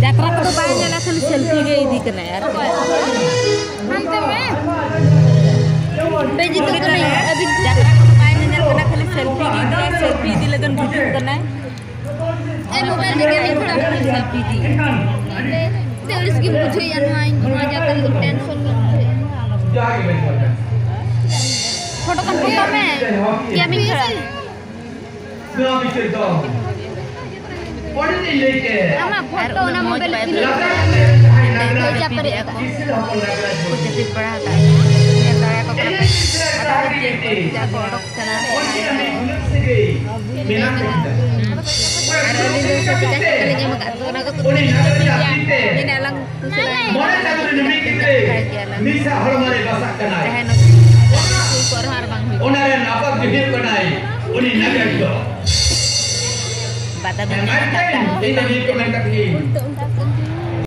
jatra ko ba niya na selfie ke idi kana yaar mante mein beji to nahi abhi jatra ko ba niya na khali selfie ki idra selfie di lagan video करना है ए mobile लेके नहीं खड़ा selfie दी तो इसकी मुझे यार वहां जाकर टेंशन में फोटो का फोटो में क्या मिल रहा है ama foto na mobile ini kerja pada aku jadi perhata ya saya kok ada kerja kodok sana ada di satu kalinya mak tu nak tu ini alang bata